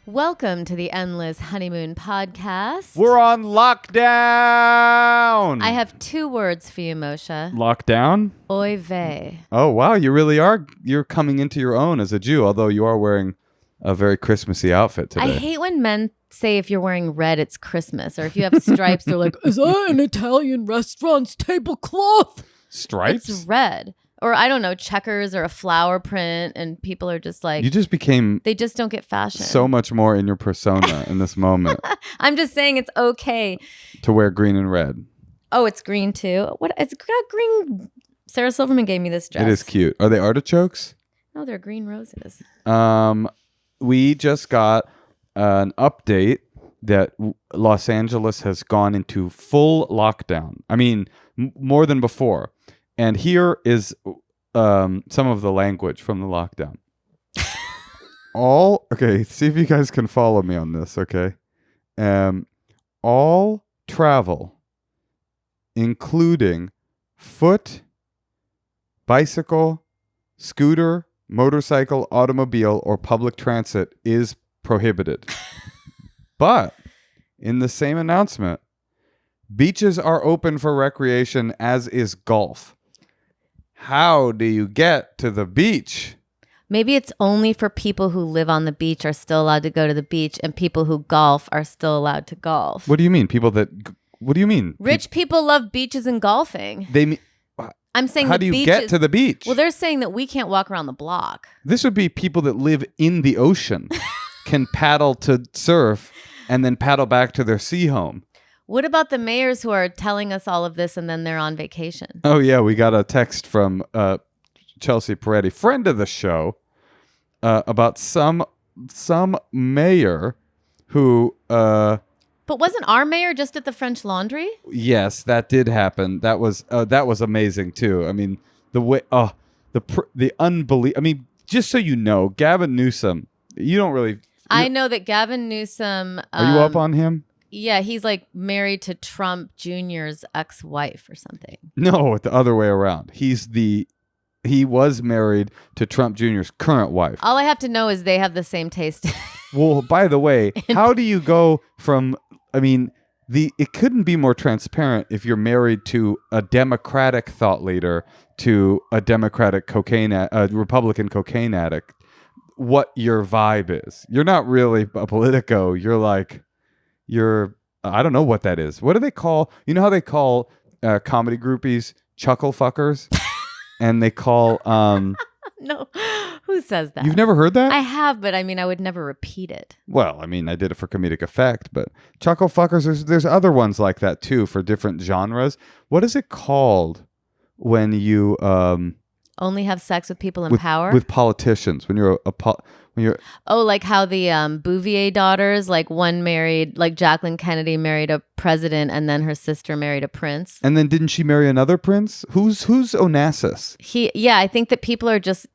Welcome to the Endless Honeymoon Podcast. We're on lockdown. I have 2 words for you, Moshe. Lockdown? Oy vey. Oh, wow. You really are. You're coming into your own as a Jew, although you are wearing a very Christmassy outfit today. I hate when men say if you're wearing red, it's Christmas. Or if you have stripes, they're like, is that an Italian restaurant's tablecloth? Stripes? It's red. Or I don't know, checkers or a flower print. And people are just like... You just became... They just don't get fashion. So much more in your persona in this moment. I'm just saying it's okay. To wear green and red. Oh, it's green too? What? It's got green... Sarah Silverman gave me this dress. It is cute. Are they artichokes? No, they're green roses. We just got an update that Los Angeles has gone into full lockdown. I mean, more than before. And here is some of the language from the lockdown. Okay, see if you guys can follow me on this, okay? All travel, including foot, bicycle, scooter, motorcycle, automobile, or public transit is prohibited. But in the same announcement, beaches are open for recreation, as is golf. How do you get to the beach? Maybe it's only for people who live on the beach are still allowed to go to the beach, and people who golf are still allowed to golf. What do you mean? What do you mean? Rich people love beaches and golfing. I'm saying how do you get to the beach? Well, they're saying that we can't walk around the block. This would be people that live in the ocean can paddle to surf and then paddle back to their sea home. What about the mayors who are telling us all of this and then they're on vacation? Oh, yeah. We got a text from Chelsea Peretti, friend of the show, about some mayor who... But wasn't our mayor just at the French Laundry? Yes, that did happen. That was amazing, too. I mean, the way... the unbelievable... I mean, just so you know, Gavin Newsom, you don't really... I know that Gavin Newsom... Are you up on him? Yeah, he's like married to Trump Jr.'s ex-wife or something. No, the other way around. He was married to Trump Jr.'s current wife. All I have to know is they have the same taste. Well, by the way, how do you go from, I mean, it couldn't be more transparent if you're married to a Democratic thought leader to a Democratic Republican cocaine addict, what your vibe is. You're not really a Politico. I don't know what that is. What do they call, you know how they call comedy groupies chuckle fuckers? And they call... No, who says that? You've never heard that? I have, but I mean, I would never repeat it. Well, I mean, I did it for comedic effect, but chuckle fuckers, there's other ones like that too for different genres. What is it called when you... only have sex with people in power? With politicians, when you're Oh, like how the Bouvier daughters, like one married, like Jacqueline Kennedy married a president and then her sister married a prince. And then didn't she marry another prince? Who's Onassis? I think that people are just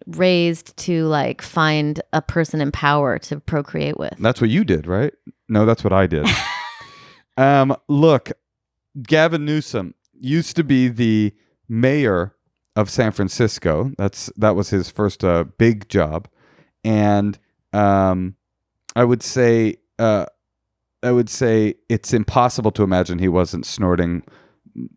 raised to like find a person in power to procreate with. That's what you did, right? No, that's what I did. Look, Gavin Newsom used to be the mayor of San Francisco. That was his first big job, and I would say it's impossible to imagine he wasn't snorting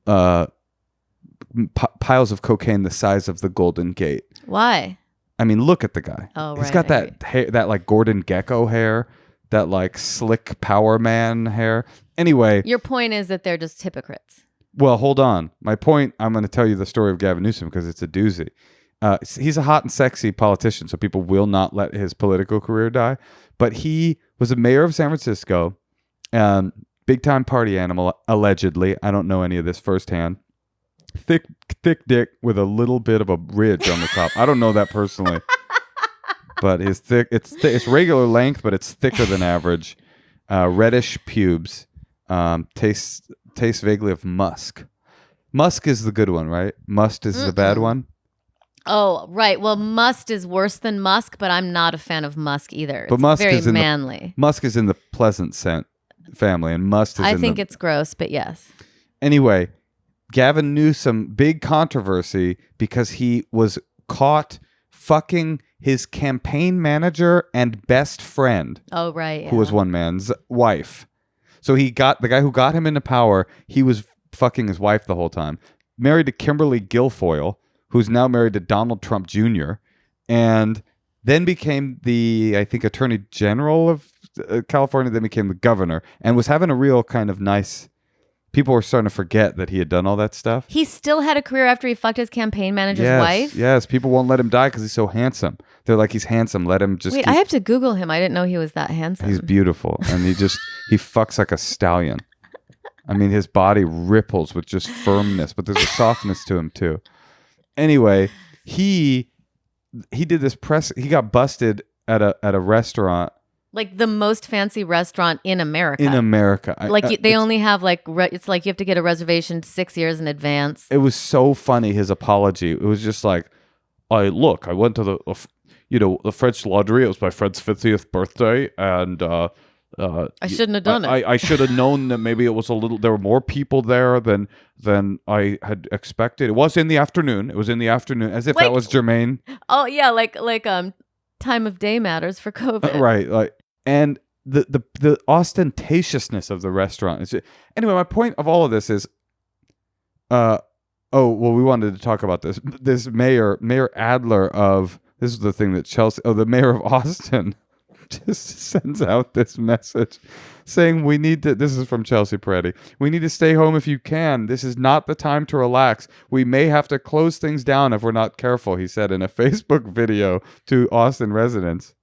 piles of cocaine the size of the Golden Gate. Why? I mean, look at the guy. Oh, right. He's got that hair, that like Gordon Gekko hair, that like slick power man hair. Anyway, your point is that they're just hypocrites. Well, hold on. My point, I'm going to tell you the story of Gavin Newsom because it's a doozy. He's a hot and sexy politician, so people will not let his political career die. But he was a mayor of San Francisco, big-time party animal, allegedly. I don't know any of this firsthand. Thick dick with a little bit of a ridge on the top. I don't know that personally. But it's thick. It's regular length, but it's thicker than average. Reddish pubes. Tastes vaguely of musk. Musk is the good one, right? Must is the bad one. Oh, right. Well, must is worse than musk, but I'm not a fan of musk either. But it's musk very is manly. Musk is in the pleasant scent family, and must is I think it's gross, but yes. Anyway, Gavin Newsom, big controversy because he was caught fucking his campaign manager and best friend, Oh, right. Yeah. who was one man's wife. So the guy who got him into power, he was fucking his wife the whole time. Married to Kimberly Guilfoyle, who's now married to Donald Trump Jr., and then became the, I think, Attorney General of California, then became the governor, and was having a real kind of nice... People were starting to forget that he had done all that stuff. He still had a career after he fucked his campaign manager's wife? Yes, people won't let him die because he's so handsome. They're like, he's handsome, let him just... Wait, I have to Google him. I didn't know he was that handsome. He's beautiful, and he fucks like a stallion. I mean, his body ripples with just firmness, but there's a softness to him, too. Anyway, he did this press... He got busted at a restaurant. Like the most fancy restaurant in America. In America. They only have it's like you have to get a reservation 6 years in advance. It was so funny, his apology. It was just like, I went to the French laundry. It was my friend's 50th birthday. And I shouldn't have done it. I should have known that maybe it was there were more people there than I had expected. It was in the afternoon. As if that was germane. Oh, yeah. Like time of day matters for COVID. Right. And the ostentatiousness of the restaurant. Anyway, my point of all of this is, we wanted to talk about this. This Mayor Adler this is the thing that the mayor of Austin just sends out this message saying this is from Chelsea Peretti. We need to stay home if you can. This is not the time to relax. We may have to close things down if we're not careful, he said in a Facebook video to Austin residents.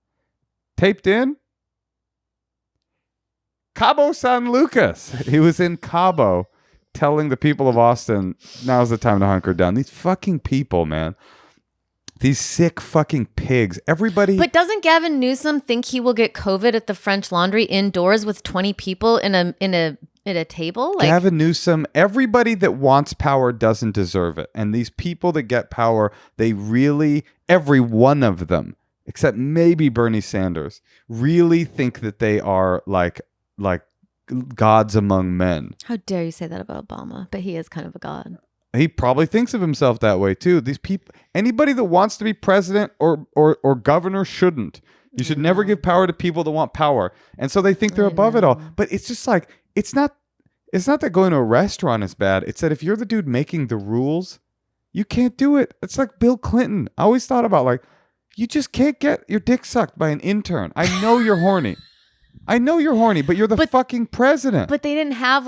Taped in Cabo San Lucas. He was in Cabo telling the people of Austin, now's the time to hunker down. These fucking people, man. These sick fucking pigs. Everybody. But doesn't Gavin Newsom think he will get COVID at the French Laundry indoors with 20 people in a table? Gavin Newsom, everybody that wants power doesn't deserve it. And these people that get power, every one of them, except maybe Bernie Sanders, really think that they are like gods among men. How dare you say that about Obama? But he is kind of a god. He probably thinks of himself that way too. These people, anybody that wants to be president or governor shouldn't. You should never give power to people that want power. And so they think they're above it all. But it's just like, it's not that going to a restaurant is bad. It's that if you're the dude making the rules, you can't do it. It's like Bill Clinton. I always thought about you just can't get your dick sucked by an intern. I know you're horny. But you're the fucking president. But they didn't have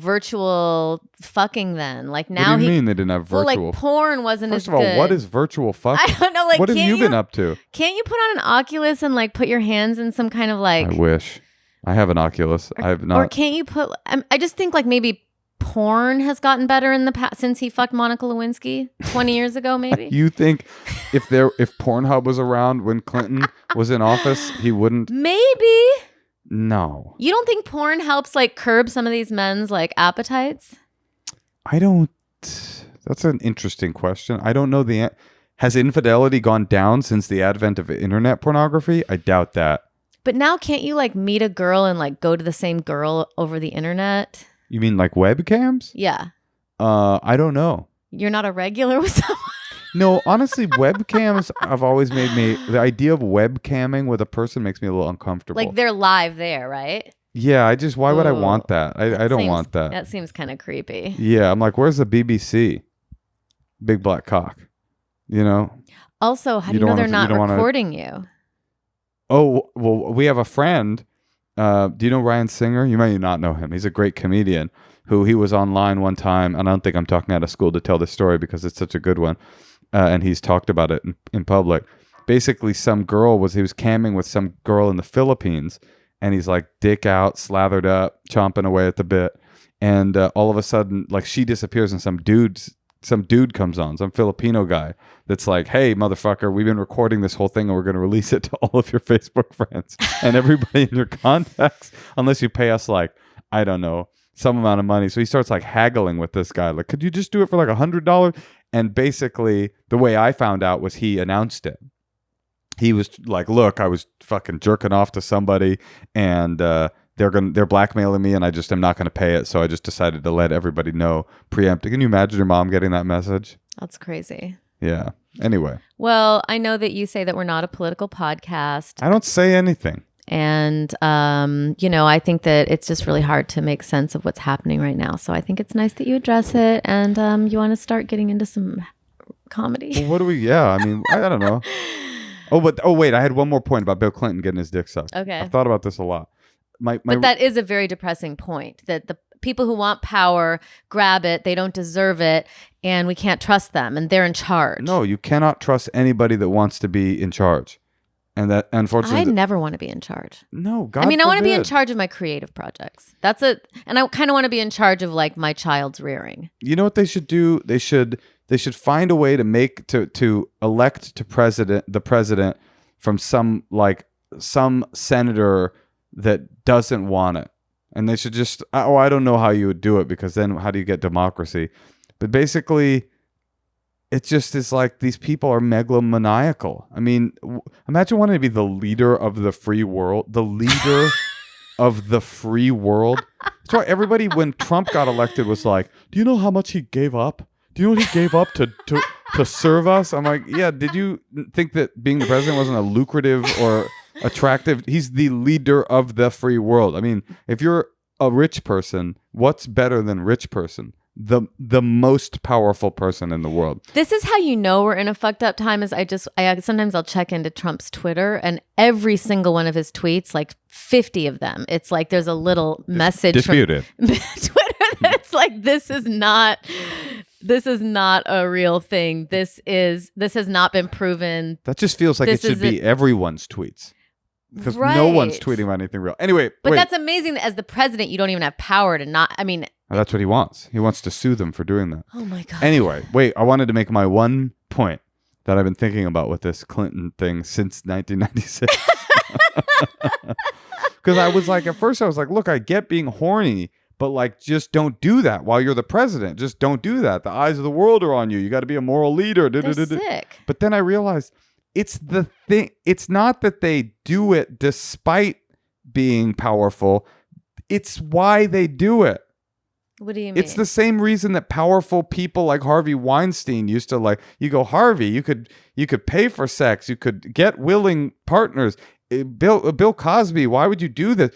virtual fucking then. Like now, what do you mean they didn't have virtual? Well, porn wasn't First as of all, good. what is virtual fucking? I don't know. What have you been up to? Can't you put on an Oculus and put your hands in some kind of I wish. I have an Oculus. I have not. Or can't you put? I just think maybe porn has gotten better in the past since he fucked Monica Lewinsky 20 years ago. Maybe you think if Pornhub was around when Clinton was in office, he wouldn't? Maybe. No. You don't think porn helps curb some of these men's appetites? I don't. That's an interesting question. I don't know has infidelity gone down since the advent of internet pornography? I doubt that. But now can't you meet a girl and go to the same girl over the internet? You mean webcams? Yeah. I don't know. You're not a regular with someone? No, honestly, webcams have always made me... The idea of webcamming with a person makes me a little uncomfortable. They're live there, right? Yeah, why would I want that? I don't want that. That seems kind of creepy. Yeah, I'm where's the BBC? Big black cock. Also, how do you know they're not recording you? Oh, well, we have a friend. Do you know Ryan Singer? You may not know him. He's a great comedian he was online one time, and I don't think I'm talking out of school to tell this story because it's such a good one. And he's talked about it in public. Basically, he was camming with some girl in the Philippines, and he's dick out, slathered up, chomping away at the bit. And all of a sudden, she disappears, and some dude comes on, some Filipino guy that's hey, motherfucker, we've been recording this whole thing and we're going to release it to all of your Facebook friends and everybody in your contacts, unless you pay us I don't know, some amount of money. So he starts haggling with this guy. Could you just do it for $100? And basically the way I found out was he announced it. He was look, I was fucking jerking off to somebody and they're blackmailing me and I just am not going to pay it. So I just decided to let everybody know preempting. Can you imagine your mom getting that message? That's crazy. Yeah. Anyway, Well, I know that you say that we're not a political podcast. I don't say anything. And, I think that it's just really hard to make sense of what's happening right now. So I think it's nice that you address it and you want to start getting into some comedy. Well, what do we? Yeah, I mean, I don't know. Wait, I had one more point about Bill Clinton getting his dick sucked. Okay. I've thought about this a lot. But that is a very depressing point, that the people who want power grab it, they don't deserve it, and we can't trust them, and they're in charge. No, you cannot trust anybody that wants to be in charge. And that, unfortunately, I never want to be in charge. No, God I mean, I want to be in forbid. charge of my creative projects. That's it. And I kind of want to be in charge of like my child's rearing. You know what they should do? They should find a way to make to elect the president from some senator that doesn't want it. And they should just I don't know how you would do it, because then how do you get democracy? But basically, it just is like these people are megalomaniacal. I mean, imagine wanting to be the leader of the free world, the leader of the free world. That's why everybody, when Trump got elected, was like, "Do you know how much he gave up? Do you know what he gave up to serve us?" I'm like, yeah. Did you think that being the president wasn't a lucrative or attractive? He's the leader of the free world. I mean, if you're a rich person, what's better than rich person? The most powerful person in the world. This is how you know we're in a fucked up time. Is sometimes I'll check into Trump's Twitter, and every single one of his tweets, like 50 of them, it's like there's a little message disputed from Twitter that's like, this is not a real thing. This has not been proven. That just feels like it should be everyone's tweets. Because no one's tweeting about anything real. Anyway, but that's amazing that as the president, you don't even have power to not. I mean, that's what he wants. He wants to sue them for doing that. Oh my God. Anyway, wait, I wanted to make my one point that I've been thinking about with this Clinton thing since 1996. Because I was like, at first I was like, look, I get being horny, but like, just don't do that while you're the president. Just don't do that. The eyes of the world are on you. You got to be a moral leader. They're sick. But then I realized it's the thing. It's not that they do it despite being powerful. It's why they do it. What do you mean? It's the same reason that powerful people like Harvey Weinstein used to, like, you go, Harvey, you could pay for sex. You could get willing partners. Bill Cosby, why would you do this?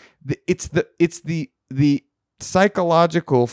It's the psychological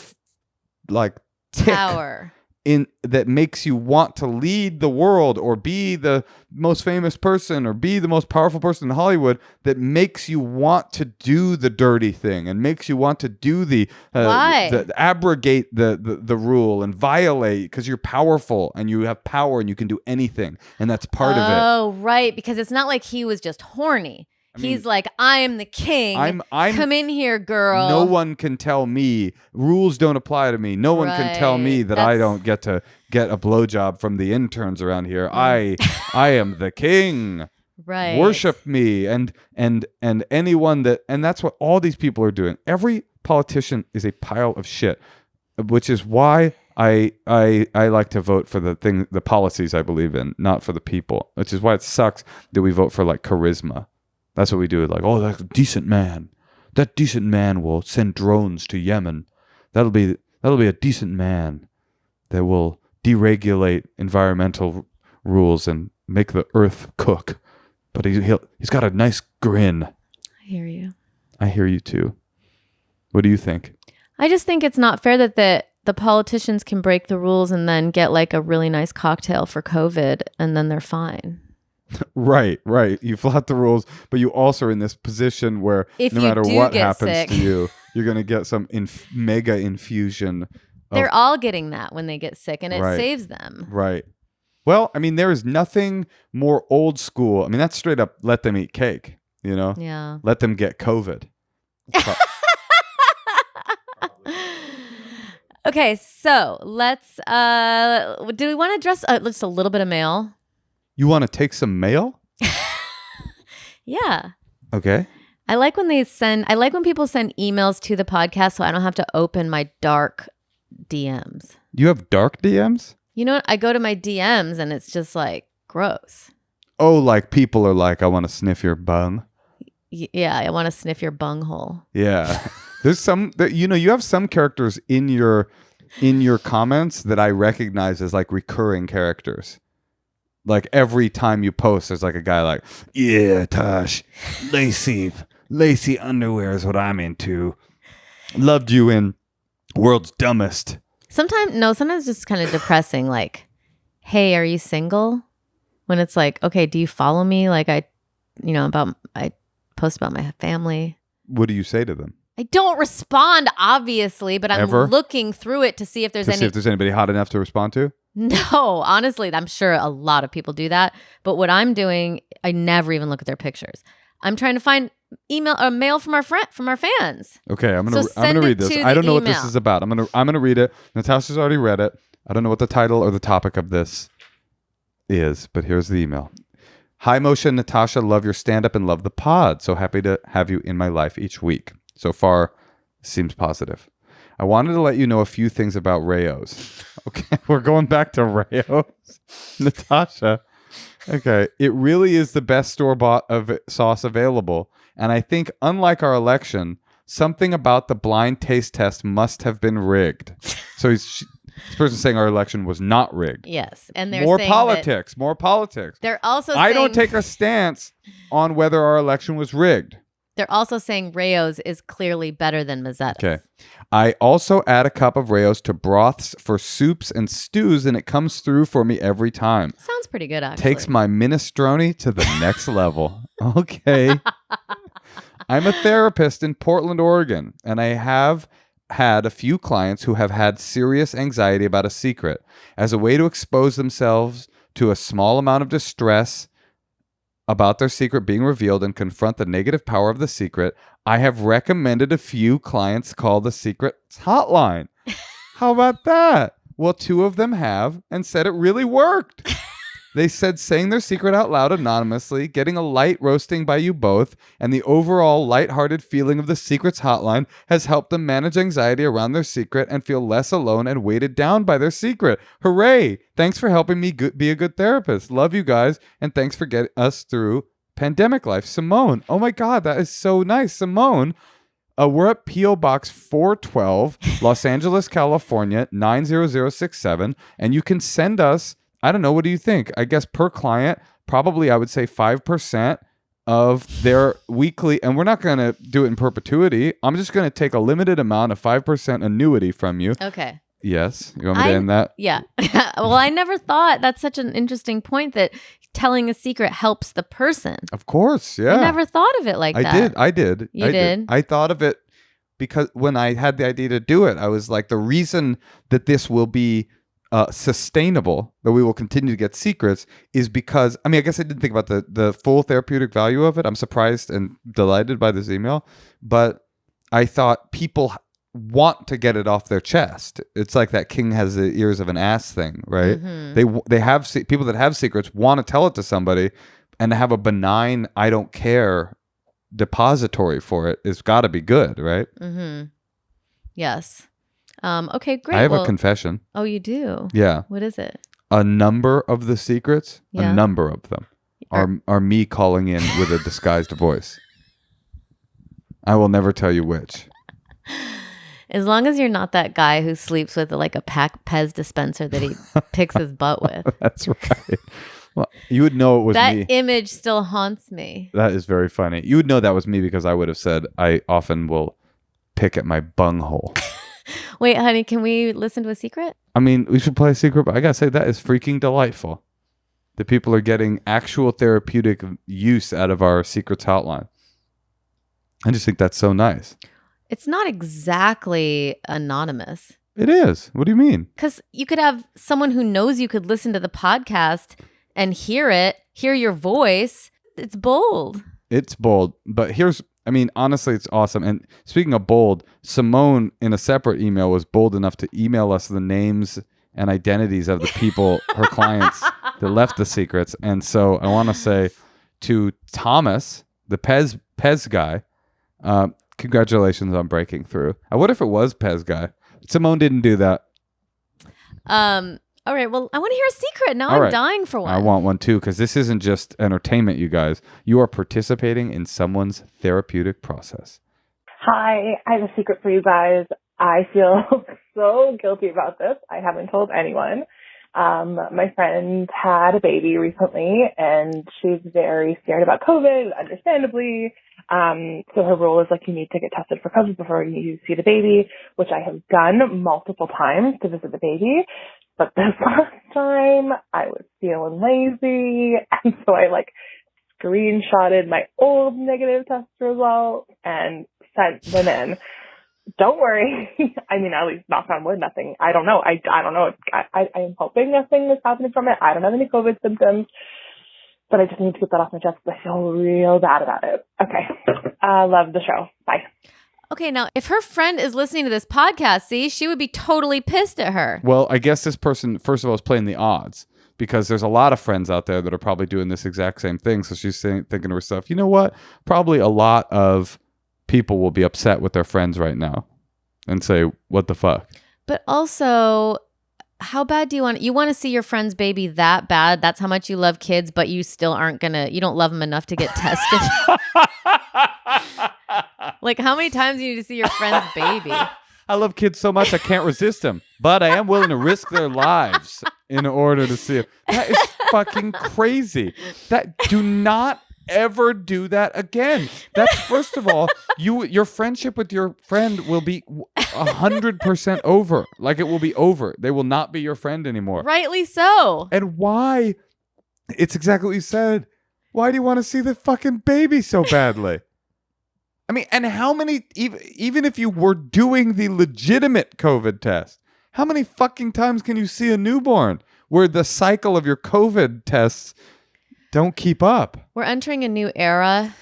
tick power in that makes you want to lead the world or be the most famous person or be the most powerful person in Hollywood, that makes you want to do the dirty thing and makes you want to do abrogate the rule and violate, because you're powerful and you have power and you can do anything, and that's part of it. Oh, right, because it's not like he was just horny. He's like, I am the king. I'm come in here, girl. No one can tell me. Rules don't apply to me. No one can tell me that I don't get to get a blowjob from the interns around here. I am the king. Right. Worship me. And anyone and that's what all these people are doing. Every politician is a pile of shit, which is why I like to vote for the policies I believe in, not for the people, which is why it sucks that we vote for like charisma. That's what we do. Like, oh, that's a decent man. That decent man will send drones to Yemen. That'll be a decent man that will deregulate environmental rules and make the earth cook. But he's got a nice grin. I hear you. I hear you too. What do you think? I just think it's not fair that the politicians can break the rules and then get like a really nice cocktail for COVID and then they're fine. Right. You flout the rules, but you also are in this position where no matter what happens to you, you're going to get some mega infusion. They're all getting that when they get sick, and it saves them. Right. Well, I mean, there is nothing more old school. I mean, that's straight up let them eat cake, you know? Yeah. Let them get COVID. Okay, so let's, do we want to address just a little bit of mail? You want to take some mail? Yeah. Okay. I like when people send emails to the podcast so I don't have to open my dark DMs. You have dark DMs? You know what? I go to my DMs and it's just like gross. Oh, like people are like, I want to sniff your bung. Yeah, I want to sniff your bung hole. Yeah. There's you have some characters in your comments that I recognize as like recurring characters. like every time you post, there's like a guy like, yeah, Tosh, lacy underwear is what I'm into. Loved you in World's Dumbest. Sometimes just kind of depressing. Like, hey, are you single? When it's like, okay, do you follow me? Like I post about my family. What do you say to them? I don't respond, obviously, but I'm Ever? looking through it to see if there's See if there's anybody hot enough to respond to? No, honestly, I'm sure a lot of people do that. But what I'm doing, I never even look at their pictures. I'm trying to find mail from our fans. Okay, I'm So gonna read this. I don't know what this email. is about. I'm gonna read it. Natasha's already read it. I don't know what the title or the topic of this is, but here's the email. Hi, Moshe and Natasha. Love your stand-up and love the pod. So happy to have you in my life each week. So far, seems positive. I wanted to let you know a few things about Rayo's. Okay, we're going back to Rayo's. Natasha. Okay, it really is the best store-bought sauce available. And I think, unlike our election, something about the blind taste test must have been rigged. So this person's saying our election was not rigged. Yes, and they're more saying politics. More politics. They're also I don't take a stance on whether our election was rigged. They're also saying Rayo's is clearly better than Mazzetta's. Okay. I also add a cup of Rayo's to broths for soups and stews, and it comes through for me every time. Sounds pretty good, actually. Takes my minestrone to the next level. Okay. I'm a therapist in Portland, Oregon, and I have had a few clients who have had serious anxiety about a secret. As a way to expose themselves to a small amount of distress about their secret being revealed and confront the negative power of the secret, I have recommended a few clients call the Secrets Hotline. How about that? Well, 2 of them have and said it really worked. They said saying their secret out loud anonymously, getting a light roasting by you both, and the overall lighthearted feeling of the Secrets Hotline has helped them manage anxiety around their secret and feel less alone and weighted down by their secret. Hooray! Thanks for helping me be a good therapist. Love you guys, and thanks for getting us through pandemic life. Simone. Oh my God, that is so nice. Simone. We're at P.O. Box 412, Los Angeles, California, 90067, and you can send us, I don't know, what do you think? I guess per client, probably I would say 5% of their weekly, and we're not going to do it in perpetuity. I'm just going to take a limited amount of 5% annuity from you. Okay. Yes. You want me to end that? Yeah. Well, I never thought that's such an interesting point that telling a secret helps the person. Of course. Yeah. I never thought of it like that. I did. You did? I thought of it because when I had the idea to do it, I was like, the reason that this will be sustainable, that we will continue to get secrets, is because, I mean, I guess I didn't think about the full therapeutic value of it. I'm surprised and delighted by this email, but I thought people want to get it off their chest. It's like that king has the ears of an ass thing, right? Mm-hmm. They have people that have secrets want to tell it to somebody, and to have a benign, I don't care depository for it is got to be good, right? Mm-hmm. Yes. Okay, great. I have a confession. Oh, you do? Yeah. What is it? A number of the secrets, yeah. a number of them are me calling in with a disguised voice. I will never tell you which. As long as you're not that guy who sleeps with like a Pez dispenser that he picks his butt with. That's right. Well, you would know it was me. That image still haunts me. That is very funny. You would know that was me because I would have said I often will pick at my bunghole. Wait, honey, can we listen to a secret? I mean, we should play a secret, but I gotta say that is freaking delightful. The people are getting actual therapeutic use out of our Secrets Hotline. I just think that's so nice. It's not exactly anonymous. It is. What do you mean? Because you could have someone who knows you could listen to the podcast and hear your voice. It's bold. It's bold. But honestly, it's awesome. And speaking of bold, Simone in a separate email was bold enough to email us the names and identities of the people, her clients, that left the secrets. And so I want to say to Thomas, the Pez guy, congratulations on breaking through. I wonder if it was Pez guy. Simone didn't do that. All right. Well, I want to hear a secret. Now I'm dying for one. I want one too, because this isn't just entertainment, you guys. You are participating in someone's therapeutic process. Hi, I have a secret for you guys. I feel so guilty about this. I haven't told anyone. My friend had a baby recently, and she's very scared about COVID, understandably. So her rule is you need to get tested for COVID before you see the baby, which I have done multiple times to visit the baby. But this last time, I was feeling lazy, and so I screenshotted my old negative test results and sent them in. Don't worry. I mean, at least knock on wood, nothing. I don't know. I don't know. I am hoping nothing is happening from it. I don't have any COVID symptoms, but I just need to get that off my chest because I feel real bad about it. Okay. Love the show. Bye. Okay, now if her friend is listening to this podcast, see, she would be totally pissed at her. Well, I guess this person, first of all, is playing the odds because there's a lot of friends out there that are probably doing this exact same thing. So she's thinking to herself, you know what? Probably a lot of people will be upset with their friends right now and say, what the fuck? But also, how bad do you want to see your friend's baby that bad? That's how much you love kids, but you still you don't love them enough to get tested. How many times do you need to see your friend's baby? I love kids so much I can't resist them, but I am willing to risk their lives in order to see it. That is fucking crazy. Do not ever do that again. That's first of all, your friendship with your friend will be 100% over. It will be over. They will not be your friend anymore. Rightly so. And why? It's exactly what you said. Why do you want to see the fucking baby so badly? I mean, and how many, even if you were doing the legitimate COVID test, how many fucking times can you see a newborn where the cycle of your COVID tests don't keep up? We're entering a new era.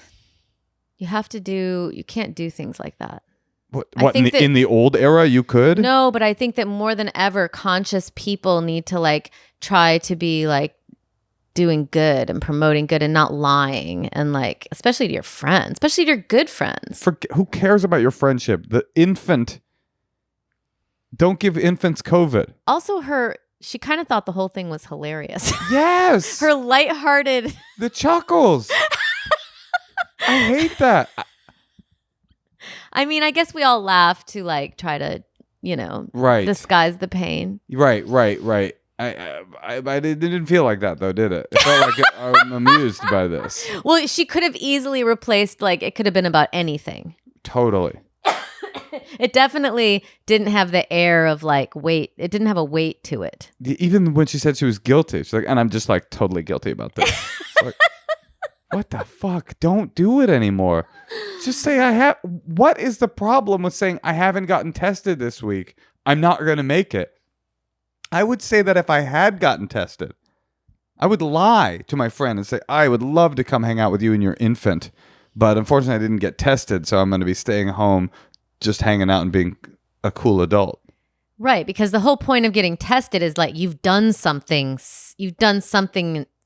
You can't do things like that. What in the old era you could? No, but I think that more than ever, conscious people need to try to be doing good and promoting good and not lying, and especially to your friends, especially to your good friends. Who cares about your friendship? The infant. Don't give infants COVID. Also, she kind of thought the whole thing was hilarious. Yes. Her lighthearted. The chuckles. I hate that. I mean, I guess we all laugh to try to, right, disguise the pain. Right. I didn't feel like that though, did it? It felt like I'm amused by this. Well, she could have easily replaced it could have been about anything. Totally. It definitely didn't have the air of weight. It didn't have a weight to it. Even when she said she was guilty, she's and I'm just totally guilty about this. What the fuck? Don't do it anymore. Just say I have. What is the problem with saying I haven't gotten tested this week? I'm not going to make it. I would say that if I had gotten tested, I would lie to my friend and say, I would love to come hang out with you and your infant, but unfortunately I didn't get tested, so I'm going to be staying home just hanging out and being a cool adult. Right, because the whole point of getting tested is you've done something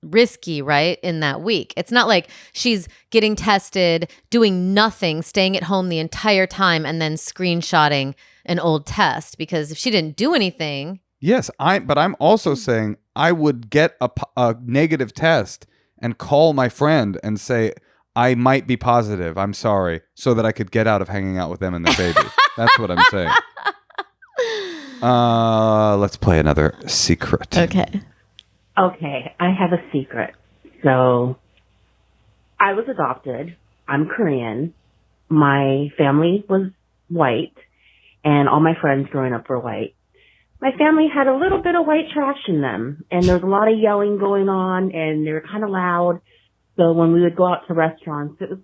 risky, right, in that week. It's not like she's getting tested, doing nothing, staying at home the entire time, and then screenshotting an old test, because if she didn't do anything... Yes, but I'm also saying I would get a negative test and call my friend and say, I might be positive, I'm sorry, so that I could get out of hanging out with them and their baby. That's what I'm saying. Let's play another secret. Okay, I have a secret. So, I was adopted. I'm Korean. My family was white, and all my friends growing up were white. My family had a little bit of white trash in them, and there was a lot of yelling going on, and they were kind of loud. So when we would go out to restaurants, it was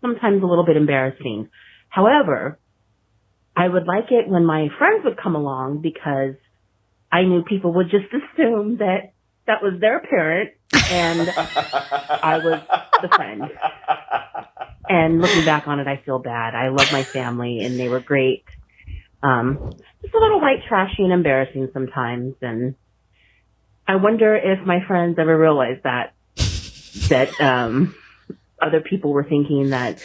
sometimes a little bit embarrassing. However, I would like it when my friends would come along, because I knew people would just assume that was their parent and I was the friend. And looking back on it, I feel bad. I love my family and they were great. Just a little white trashy and embarrassing sometimes. And I wonder if my friends ever realized that other people were thinking that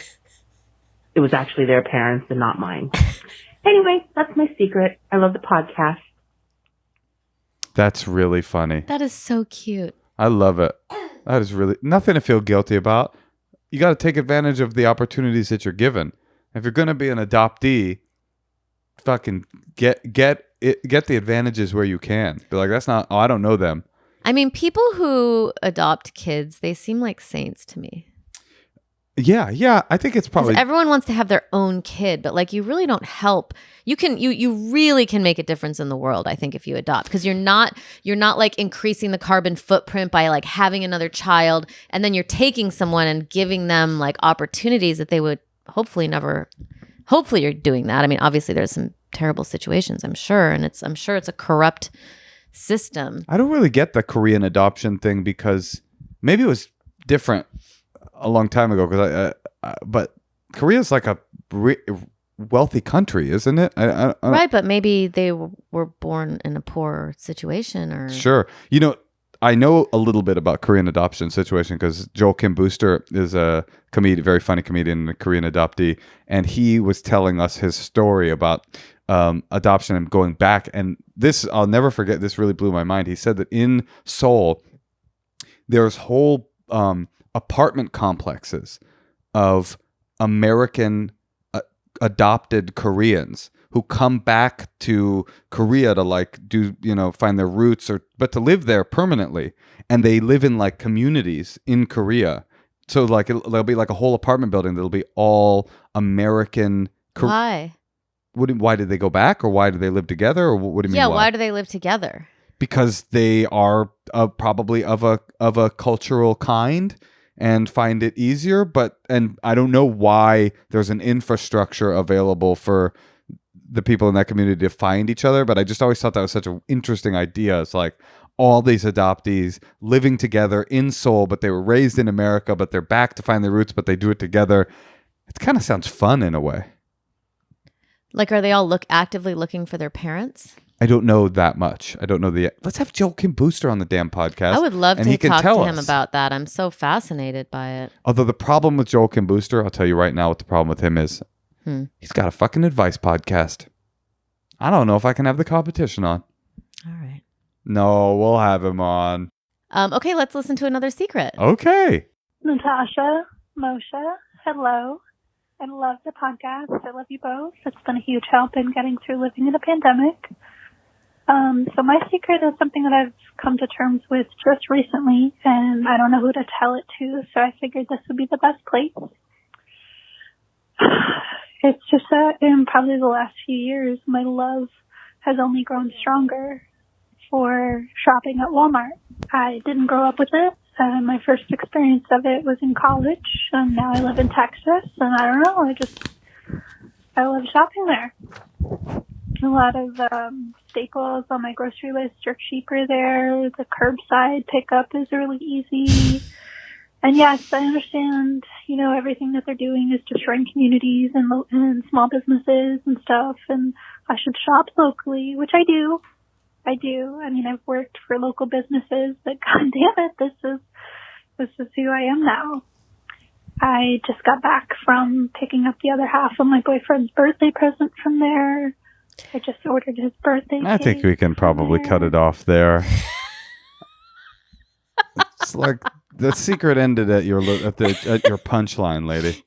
it was actually their parents and not mine. Anyway, that's my secret. I love the podcast. That's really funny. that is so cute. I love it. That is really nothing to feel guilty about. You got to take advantage of the opportunities that you're given. If you're going to be an adoptee, fucking get get the advantages where you can. Be like, that's not. Oh, I don't know them. I mean, people who adopt kids, they seem like saints to me. Yeah. I think it's probably everyone wants to have their own kid, but like you really don't help. You really can make a difference in the world, I think, if you adopt, because you're not like increasing the carbon footprint by like having another child, and then you're taking someone and giving them like opportunities that they would hopefully never. Hopefully you're doing that. I mean, obviously there's some terrible situations, I'm sure, and I'm sure it's a corrupt system. I don't really get the Korean adoption thing because maybe it was different a long time ago, but Korea's like a wealthy country, isn't it? Right, but maybe they were born in a poor situation, or sure. I know a little bit about Korean adoption situation because Joel Kim Booster is a comedian, very funny comedian, a Korean adoptee, and he was telling us his story about adoption and going back. And this, I'll never forget. This really blew my mind. He said that in Seoul, there's whole apartment complexes of American adopted Koreans who come back to Korea to like do, find their roots but to live there permanently. And they live in like communities in Korea. So like there'll be like a whole apartment building that'll be all American. Why? Why did they go back, or why do they live together, or what do you mean? Yeah, why do they live together? Because they are probably of a cultural kind and find it easier. And I don't know why there's an infrastructure available for the people in that community to find each other, but I just always thought that was such an interesting idea. It's like all these adoptees living together in Seoul, but they were raised in America, but they're back to find their roots, but they do it together. It kind of sounds fun in a way. Like, are they all actively looking for their parents? I don't know that much. I don't know let's have Joel Kim Booster on the damn podcast. I would love to talk to him about that. I'm so fascinated by it. Although the problem with Joel Kim Booster, I'll tell you right now what the problem with him is. He's got a fucking advice podcast. I don't know if I can have the competition on. All right. No, we'll have him on. Okay, let's listen to another secret. Okay. Natasha, Moshe, hello. I love the podcast. I love you both. It's been a huge help in getting through living in a pandemic. So my secret is something that I've come to terms with just recently, and I don't know who to tell it to, so I figured this would be the best place. It's just that in probably the last few years, my love has only grown stronger for shopping at Walmart. I didn't grow up with it. My first experience of it was in college, and now I live in Texas, and I don't know, I love shopping there. A lot of staples on my grocery list are cheaper there. The curbside pickup is really easy. And yes, I understand, everything that they're doing is to shrink communities and small businesses and stuff, and I should shop locally, which I do. I mean, I've worked for local businesses, but God damn it, this is who I am now. I just got back from picking up the other half of my boyfriend's birthday present from there. I just ordered his birthday cake. I think we can probably cut it off there. It's like the secret ended at your punchline, lady.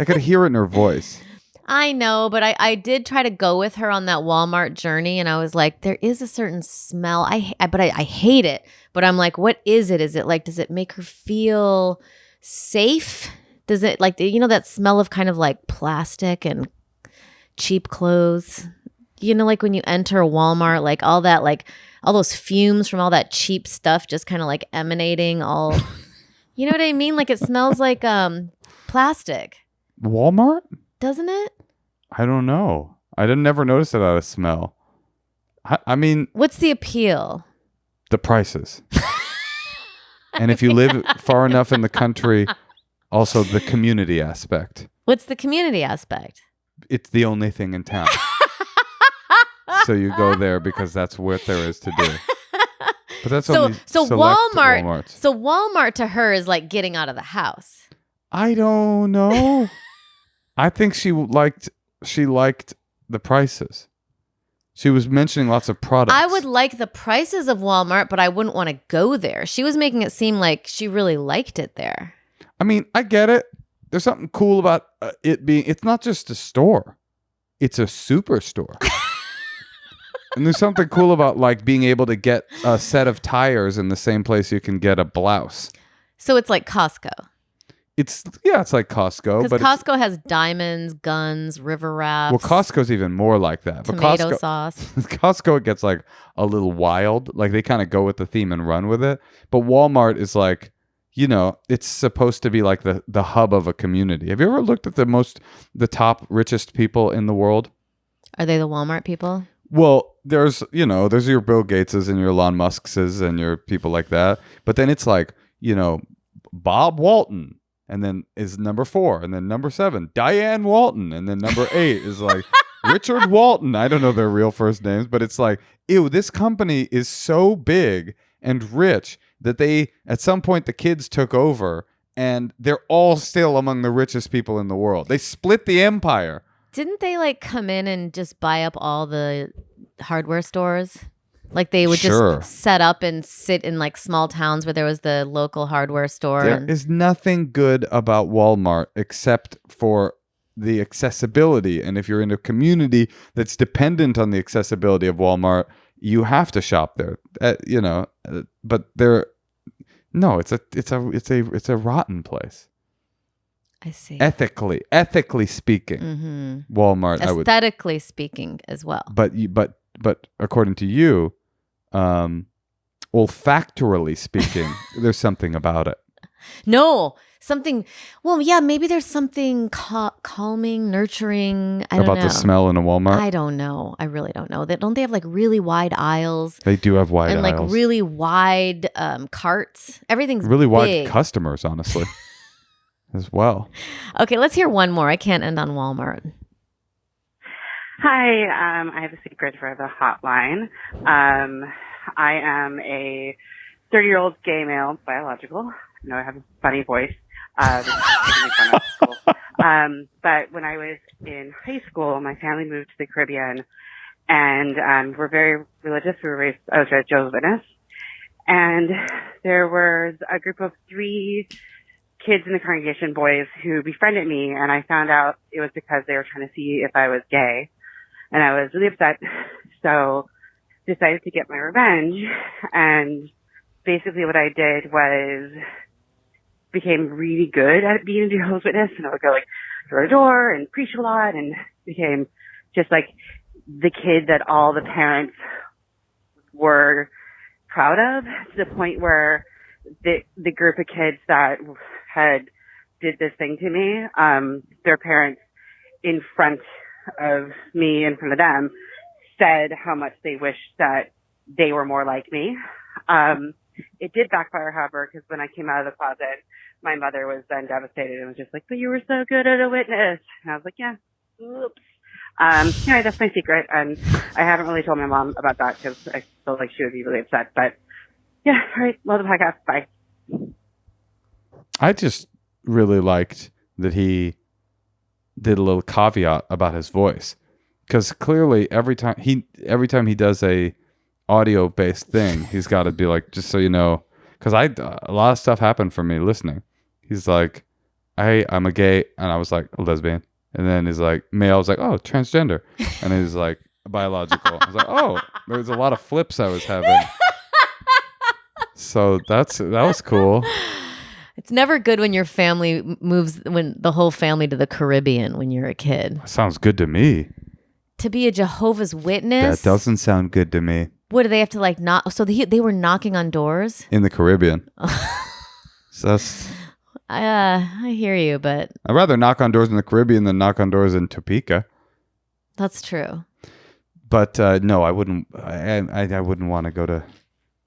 I could hear it in her voice. I know, but I did try to go with her on that Walmart journey, and I was like, there is a certain smell. I hate it. But I'm like, what is it? Is it like, does it make her feel safe? Does it like, that smell of kind of like plastic and cheap clothes? Like when you enter a Walmart, like all that, like all those fumes from all that cheap stuff just kind of like emanating all, you know what I mean? Like it smells like plastic. Walmart? Doesn't it? I don't know. I never noticed it out of smell. I mean, what's the appeal? The prices. And if you live far enough in the country, also the community aspect. What's the community aspect? It's the only thing in town. So you go there because that's what there is to do. But that's only so Walmart. Walmarts. So Walmart to her is like getting out of the house. I don't know. I think she liked the prices. She was mentioning lots of products. I would like the prices of Walmart, but I wouldn't want to go there. She was making it seem like she really liked it there. I mean, I get it. There's something cool about it being, it's not just a store. It's a superstore. And there's something cool about like being able to get a set of tires in the same place you can get a blouse. So it's like Costco. It's like Costco, Because but Costco has diamonds, guns, river rafts. well, Costco's even more like that. But tomato Costco, sauce. Costco, it gets like a little wild. Like they kind of go with the theme and run with it. But Walmart is like, it's supposed to be like the hub of a community. Have you ever looked at the top richest people in the world? Are they the Walmart people? Well, there's your Bill Gateses and your Elon Muskses and your people like that. But then it's like, Bob Walton. And then is number 4, and then number 7, Diane Walton, and then number 8 is like Richard Walton. I don't know their real first names, but it's like, ew, this company is so big and rich that at some point the kids took over, and they're all still among the richest people in the world. They split the empire. Didn't they like come in and just buy up all the hardware stores? Like they would just set up and sit in like small towns where there was the local hardware store. There is nothing good about Walmart except for the accessibility. And if you're in a community that's dependent on the accessibility of Walmart, you have to shop there. But it's a rotten place. I see. Ethically speaking, Walmart. Aesthetically speaking as well. But according to you, olfactorily speaking, there's something about it. No, something. Well, yeah, maybe there's something calming, nurturing. I don't know. About the smell in a Walmart? I don't know. I really don't know. Don't they have like really wide aisles? They do have wide aisles. And like really wide carts. Everything's really wide big. Customers, honestly, as well. Okay, let's hear one more. I can't end on Walmart. Hi, I have a secret for the hotline. I am a 30-year-old gay male, biological. I know I have a funny voice. But when I was in high school, my family moved to the Caribbean, and we're very religious. I was raised Jehovah's Witness, and there was a group of 3 kids in the congregation, boys, who befriended me, and I found out it was because they were trying to see if I was gay. And I was really upset, so decided to get my revenge. And basically what I did was became really good at being a Jehovah's Witness. And I would go like door to door and preach a lot, and became just like the kid that all the parents were proud of, to the point where the group of kids that had did this thing to me, their parents in front of me, in front of them, said how much they wished that they were more like me. It did backfire, however, because when I came out of the closet, my mother was then devastated and was just like, but you were so good at a witness. And I was like, yeah, oops. Anyway, that's my secret. And I haven't really told my mom about that because I feel like she would be really upset. But yeah, all right. Love the podcast. Bye. I just really liked that he did a little caveat about his voice, because clearly every time he does a audio based thing, he's got to be like, just so you know, because a lot of stuff happened for me listening. He's like, I'm a gay, and I was like a lesbian, and then he's like male, I was like, oh, transgender, and he's like biological. I was like, oh, there was a lot of flips I was having. So that was cool. It's never good when your family when the whole family to the Caribbean when you're a kid. Sounds good to me. To be a Jehovah's Witness? That doesn't sound good to me. What do they have to like knock? So they were knocking on doors? In the Caribbean. So that's... I hear you, but... I'd rather knock on doors in the Caribbean than knock on doors in Topeka. That's true. But no, I wouldn't. I wouldn't want to go to...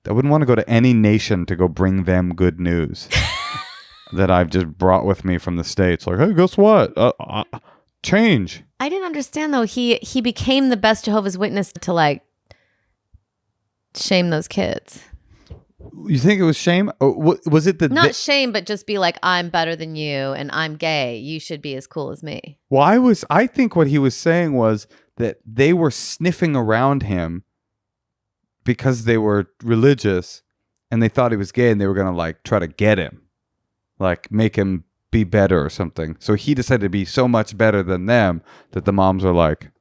I wouldn't want to go to any nation to go bring them good news that I've just brought with me from the States. Like, hey, guess what? Change. I didn't understand, though. He became the best Jehovah's Witness to, like, shame those kids. You think it was shame? Or was it Not shame, but just be like, I'm better than you, and I'm gay. You should be as cool as me. Well, I think what he was saying was that they were sniffing around him because they were religious and they thought he was gay, and they were going to like try to get him, like make him be better or something. So he decided to be so much better than them that the moms were like,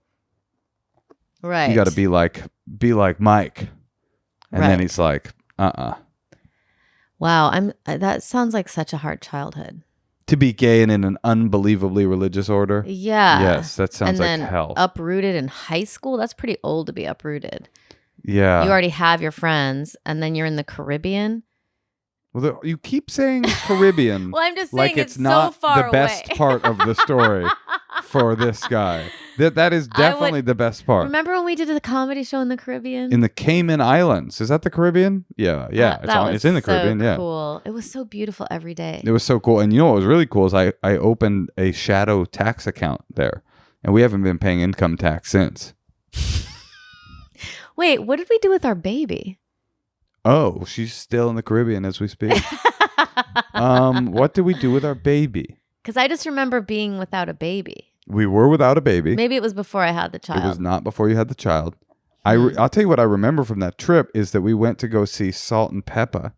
Right. You got to be like Mike. And then he's like, Wow, that sounds like such a hard childhood. To be gay and in an unbelievably religious order? Yeah. Yes, that sounds like then hell. Uprooted in high school? That's pretty old to be uprooted. Yeah. You already have your friends, and then you're in the Caribbean. Well, you keep saying Caribbean. Well, I'm just saying like it's not so far the best away. part of the story for this guy. That is definitely the best part. Remember when we did the comedy show in the Caribbean? In the Cayman Islands. Is that the Caribbean? Yeah. It's in the Caribbean. Yeah. Cool. It was so beautiful every day. It was so cool. And you know what was really cool is I opened a shadow tax account there. And we haven't been paying income tax since. Wait, what did we do with our baby? Oh, she's still in the Caribbean as we speak. What did we do with our baby? Because I just remember being without a baby. We were without a baby. Maybe it was before I had the child. It was not before you had the child. I'll tell you what I remember from that trip is that we went to go see Salt and Peppa.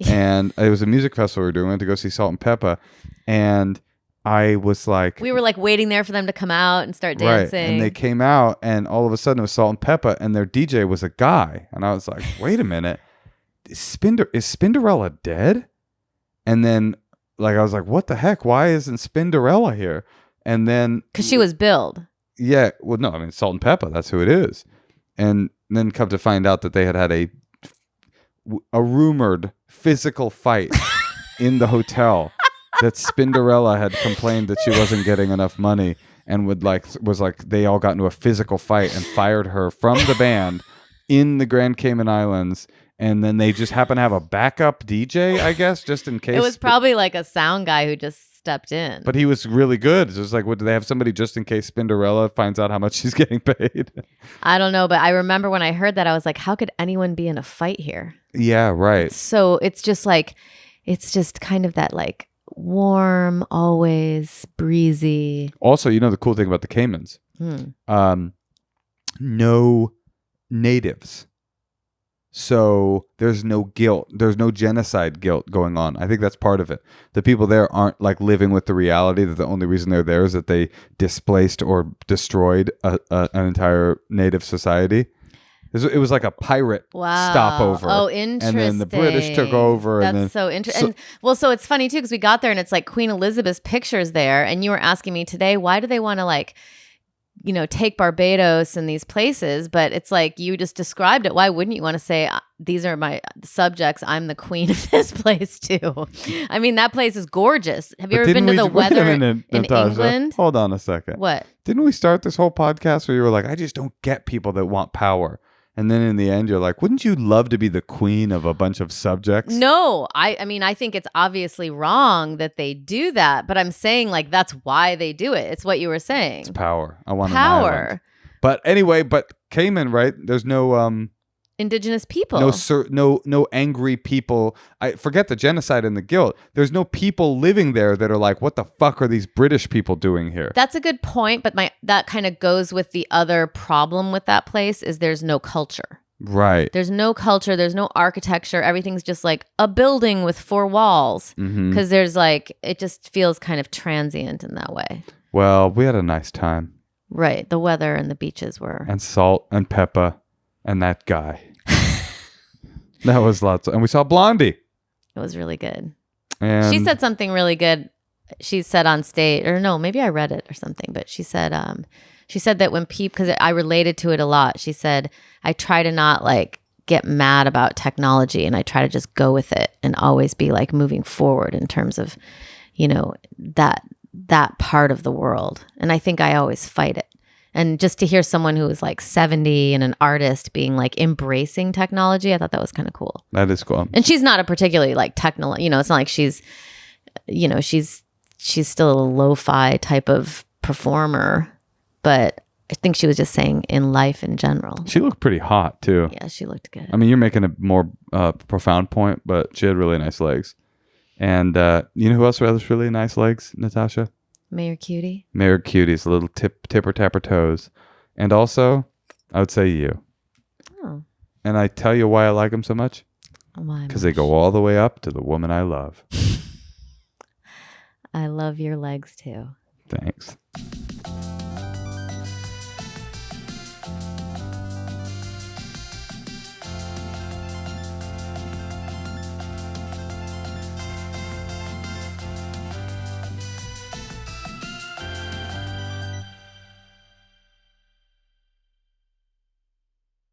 And it was a music festival we were doing. We went to go see Salt and Peppa. And I was like... We were like waiting there for them to come out and start dancing. Right. And they came out and all of a sudden it was Salt and Peppa and their DJ was a guy. And I was like, wait a minute. Is Spinderella dead? And then like I was like, what the heck? Why isn't Spinderella here? And then... Because she was billed. Yeah. Well, no, I mean, Salt and Peppa. That's who it is. And then come to find out that they had a rumored physical fight in the hotel. That Spinderella had complained that she wasn't getting enough money and was like they all got into a physical fight and fired her from the band in the Grand Cayman Islands. And then they just happened to have a backup DJ, I guess, just in case. It was probably like a sound guy who just stepped in. But he was really good. It's just like, do they have somebody just in case Spinderella finds out how much she's getting paid? I don't know, but I remember when I heard that, I was like, how could anyone be in a fight here? Yeah, right. So it's just kind of that like warm, always breezy. Also, you know the cool thing about the Caymans? No natives. So there's no guilt. There's no genocide guilt going on. I think that's part of it. The people there aren't like living with the reality that the only reason they're there is that they displaced or destroyed an entire native society. It was like a pirate stopover. Oh, interesting. And then the British took over. That's so interesting. So it's funny too, because we got there and it's like Queen Elizabeth's pictures there. And you were asking me today, why do they want to like, you know, take Barbados and these places? But it's like you just described it. Why wouldn't you want to say, these are my subjects, I'm the queen of this place too? I mean, that place is gorgeous. Have you ever been to the weather in Natasha, England? Hold on a second. What? Didn't we start this whole podcast where you were like, I just don't get people that want power? And then in the end, you're like, wouldn't you love to be the queen of a bunch of subjects? No, I mean, I think it's obviously wrong that they do that, but I'm saying like that's why they do it. It's what you were saying. It's power. I want power. An island. But anyway, Cayman, right? There's no indigenous people. No angry people. I forget the genocide and the guilt. There's no people living there that are like, what the fuck are these British people doing here? That's a good point, but that kind of goes with the other problem with that place is there's no culture. Right. There's no culture, there's no architecture. Everything's just like a building with 4 walls. Because there's like, it just feels kind of transient in that way. Well, we had a nice time. Right. The weather and the beaches were. And Salt and Peppa and that guy. That was lots and we saw Blondie. It was really good. And she said something really good. She said on stage, or no, maybe I read it or something, but she said that when people, because I related to it a lot, she said, I try to not like get mad about technology and I try to just go with it and always be like moving forward in terms of, you know, that part of the world. And I think I always fight it. And just to hear someone who is like 70 and an artist being like embracing technology, I thought that was kind of cool. That is cool. And she's not a particularly like you know, it's not like she's still a lo-fi type of performer, but I think she was just saying in life in general. She looked pretty hot too. Yeah, she looked good. I mean, you're making a more profound point, but she had really nice legs. And you know who else has really nice legs, Natasha? Mayor Cutie. Mayor Cutie's a little tipper tapper toes. And also, I would say you. Oh. And I tell you why I like them so much. Why? Because they go all the way up to the woman I love. I love your legs too. Thanks.